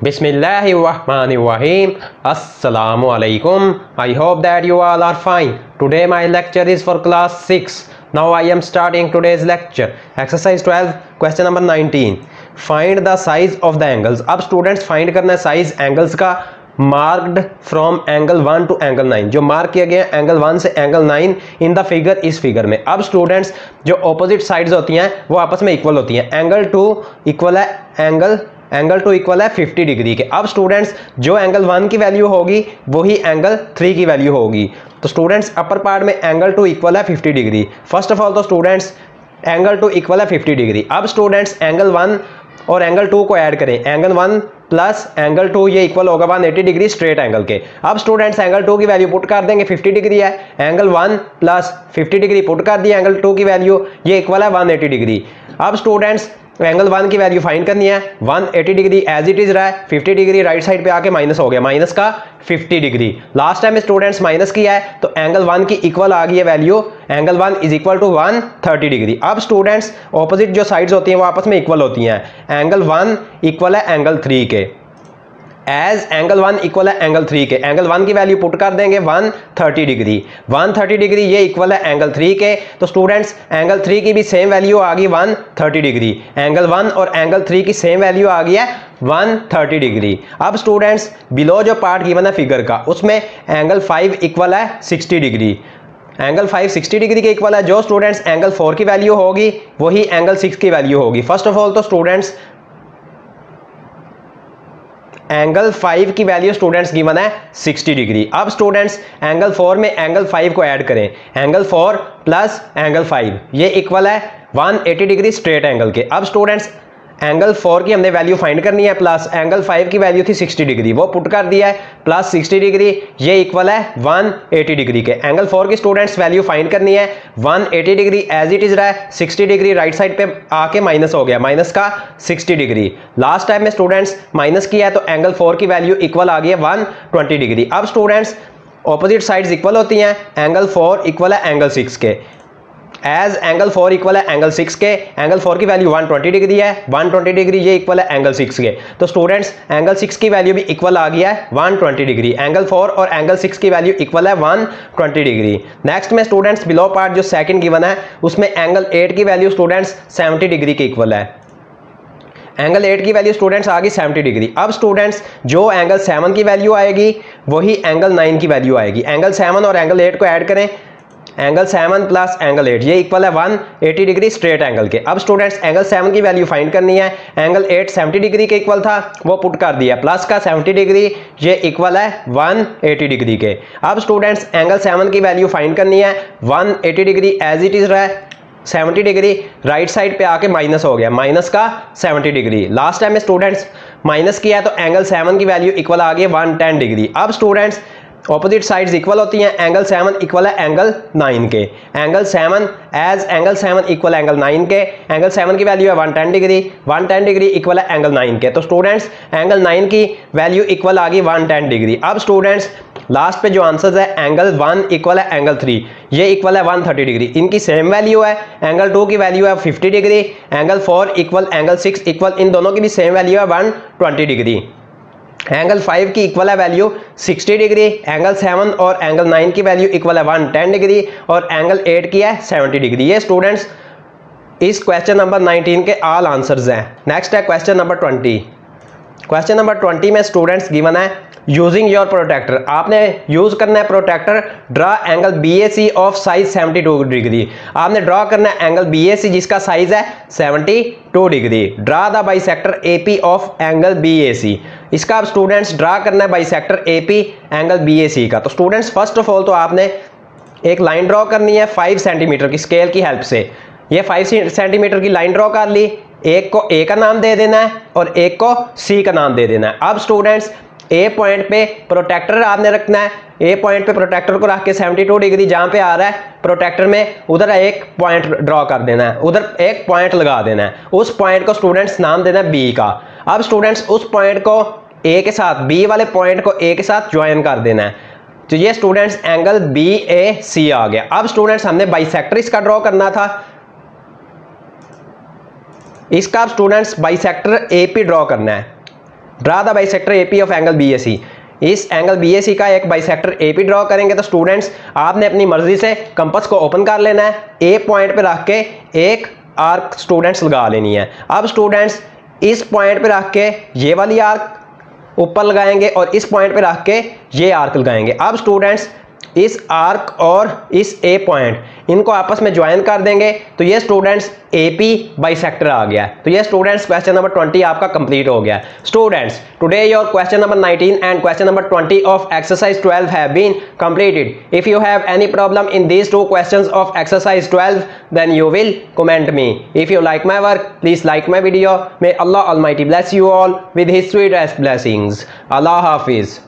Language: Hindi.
Bismillahirrahmanirrahim. Assalamu alaikum. I hope that you all are fine. Today my lecture is for class 6. Now I am starting today's lecture. Exercise 12, question number 19. Find the size of the angles. अब स्टूडेंट्स फाइंड करना है साइज एंगल्स का marked from angle 1 to angle 9, जो मार्क किया गया एंगल 1 से एंगल 9 इन द फिगर, इस फिगर में। अब स्टूडेंट्स जो ऑपोजिट साइड्स होती हैं वो आपस में इक्वल होती हैं। एंगल 2 इक्वल है एंगल 2 इक्वल है 50 डिग्री के। अब स्टूडेंट्स जो एंगल 1 की वैल्यू होगी वही एंगल 3 की वैल्यू होगी। तो स्टूडेंट्स अपर पार्ट में एंगल 2 इक्वल है 50 डिग्री। फर्स्ट ऑफ ऑल तो स्टूडेंट्स एंगल 2 इक्वल है 50 डिग्री। अब स्टूडेंट्स एंगल 1 और एंगल 2 को ऐड करें। एंगल 1 प्लस एंगल 2 ये इक्वल होगा 180 डिग्री स्ट्रेट एंगल के। अब स्टूडेंट्स एंगल 2 की वैल्यू पुट कर देंगे, 50 डिग्री है। एंगल 1 प्लस 50 डिग्री पुट कर दिया, एंगल 2 की वैल्यू ये इक्वल है 180 डिग्री। अब स्टूडेंट्स एंगल 1 की वैल्यू फाइंड करनी है। 180 डिग्री एज इट इज रहा है, 50 डिग्री राइट साइड पे आके माइनस हो गया, माइनस का 50 degree. Last time students minus किया है तो एंगल 1 की इक्वल आ गई है value, angle 1 is equal to 130 degree. अब स्टूडेंट्स ऑपोजिट जो साइड्स होती हैं वो आपस में इक्वल होती हैं। एंगल 1 इक्वल है एंगल 3 के, एज एंगल 1 इक्वल है एंगल 3 के। एंगल 1 की वैल्यू पुट कर देंगे 130 डिग्री। 130 डिग्री ये इक्वल है एंगल 3 के। तो स्टूडेंट्स एंगल 3 की भी सेम वैल्यू आ गई 130 डिग्री। एंगल 1 और एंगल 3 की सेम वैल्यू आ गई है 130 डिग्री। अब स्टूडेंट्स बिलो जो पार्ट गिवन है फिगर का, उसमें एंगल 5 इक्वल है 60 डिग्री। एंगल 5 60 डिग्री के इक्वल है। जो स्टूडेंट्स एंगल 4 की वैल्यू होगी वही एंगल 6 की वैल्यू होगी। फर्स्ट ऑफ ऑल तो स्टूडेंट्स एंगल 5 की वैल्यू स्टूडेंट्स गिवन है 60 डिग्री। अब स्टूडेंट्स एंगल 4 में एंगल 5 को ऐड करें। एंगल 4 प्लस एंगल 5 ये इक्वल है 180 डिग्री स्ट्रेट एंगल के। अब स्टूडेंट्स एंगल 4 की हमने वैल्यू फाइंड करनी है, प्लस एंगल 5 की वैल्यू थी 60 डिग्री, वो पुट कर दिया है, प्लस 60 डिग्री ये इक्वल है 180 डिग्री के। एंगल 4 की स्टूडेंट्स वैल्यू फाइंड करनी है। 180 डिग्री एज इट इज रहा है, 60 डिग्री राइट साइड पे आके माइनस हो गया, माइनस का 60 डिग्री। लास्ट टाइम में स्टूडेंट्स माइनस किया है तो एंगल 4 की वैल्यू इक्वल आ गई है 120 डिग्री। अब स्टूडेंट्स ऑपोजिट साइड्स इक्वल होती हैं। एंगल 4 इक्वल है एंगल 6 के, एज एंगल 4 इक्वल है एंगल 6 के। एंगल 4 की वैल्यू 120 डिग्री है, 120 डिग्री ये इक्वल है एंगल 6 के। तो स्टूडेंट्स एंगल 6 की वैल्यू भी इक्वल आ गया है 120 डिग्री। एंगल 4 और एंगल 6 की वैल्यू इक्वल है 120 डिग्री। नेक्स्ट में स्टूडेंट्स बिलो पार्ट जो सेकंड गिवन है उसमें एंगल 8 की वैल्यू स्टूडेंट्स 70 डिग्री के इक्वल है। एंगल 8 की वैल्यू स्टूडेंट्स आ गई 70 डिग्री। अब स्टूडेंट्स जो एंगल 7 की वैल्यू आएगी वही एंगल 9 की वैल्यू आएगी। एंगल 7 और एंगल 8 को ऐड करें। एंगल 7 प्लस एंगल 8 ये इक्वल है 180 डिग्री स्ट्रेट एंगल के। अब स्टूडेंट्स एंगल 7 की वैल्यू फाइंड करनी है। एंगल 8 70 डिग्री के इक्वल था, वो पुट कर दिया, प्लस का 70 डिग्री ये इक्वल है 180 डिग्री के। अब स्टूडेंट्स एंगल 7 की वैल्यू फाइंड करनी है। 180 डिग्री एज इट इज रहा है, 70 डिग्री राइट साइड पे आके माइनस हो गया, माइनस का 70 डिग्री। लास्ट टाइम में स्टूडेंट्स माइनस किया है तो एंगल 7 की वैल्यू इक्वल आ गई 110 डिग्री। अब स्टूडेंट्स ऑपोजिट साइड्स इक्वल होती हैं। एंगल 7 इक्वल है एंगल 9 के। Angle 7 as angle 7 equal angle 9 के। एंगल 7 की वैल्यू है 110 डिग्री, 110 डिग्री इक्वल है एंगल 9 के। तो स्टूडेंट्स एंगल 9 की वैल्यू इक्वल आ गई 110 डिग्री। अब स्टूडेंट्स लास्ट पे जो आंसर है एंगल 1 इक्वल है एंगल 3 ये इक्वल है 130 डिग्री, इनकी सेम वैल्यू है। एंगल 2 की वैल्यू है 50 degree. Angle 4 equal angle 6 equal, इन दोनों की भी सेम वैल्यू है 120 डिग्री। एंगल 5 की इक्वल है वैल्यू 60 डिग्री। एंगल 7 और एंगल 9 की वैल्यू इक्वल है 110 डिग्री और एंगल 8 की है 70 डिग्री। ये स्टूडेंट्स इस क्वेश्चन नंबर 19 के ऑल आंसर्स हैं। नेक्स्ट है क्वेश्चन नंबर 20। क्वेश्चन नंबर 20 में स्टूडेंट्स गिवन है यूजिंग योर प्रोटेक्टर, आपने यूज करना है protractor. Draw angle BAC of size 72 degree. आपने ड्रॉ करना है एंगल BAC जिसका साइज है 72 degree. Draw the bisector AP of angle BAC। इसका आप स्टूडेंट्स ड्रा करना है बाइसेक्टर AP एंगल BAC का। तो स्टूडेंट्स फर्स्ट ऑफ ऑल तो आपने एक लाइन ड्रॉ करनी है 5 सेंटीमीटर की स्केल की हेल्प से। ये 5 सेंटीमीटर की लाइन ड्रॉ कर ली, एक को A का नाम दे देना है और एक को C का नाम दे देना है। अब स्टूडेंट्स A पॉइंट पे प्रोटेक्टर आपने रखना है। A पॉइंट पे प्रोटेक्टर को रख के 72 डिग्री जहां पे आ रहा है प्रोटेक्टर में, उधर एक पॉइंट ड्रॉ कर देना है, उधर एक पॉइंट लगा देना है। उस पॉइंट को स्टूडेंट्स नाम देना है B का। अब स्टूडेंट्स उस पॉइंट को A के साथ, B वाले पॉइंट को A के साथ ज्वाइन कर देना है। तो ये स्टूडेंट्स एंगल BAC आ गया। अब स्टूडेंट्स हमने बाइसेक्टर इसका ड्रॉ करना था। इसका स्टूडेंट्स बाइसेक्टर AP ड्रॉ करना है। Draw the bisector AP of angle BAC। इस एंगल BAC का एक बाइसेक्टर AP ड्रॉ करेंगे। तो स्टूडेंट्स आपने अपनी मर्जी से कंपास को ओपन कर लेना है, A पॉइंट पे रख के एक आर्क स्टूडेंट्स लगा लेनी है। अब स्टूडेंट्स इस पॉइंट पे रख के ये वाली आर्क ऊपर लगाएंगे और इस पॉइंट पे रख के ये आर्क लगाएंगे। अब स्टूडेंट्स इस आर्क और इस A पॉइंट इनको आपस में ज्वाइन कर देंगे तो ये स्टूडेंट्स AP बाइसेक्टर आ गया। तो ये स्टूडेंट्स क्वेश्चन नंबर 20 आपका कंप्लीट हो गया। Students today your question number 19 and question number 20 of exercise 12 have been completed. If you have any problem in these two questions of exercise 12 then you will comment me. If you like my work please like my video. May Allah almighty bless you all with his sweetest blessings. अल्लाह हाफिज।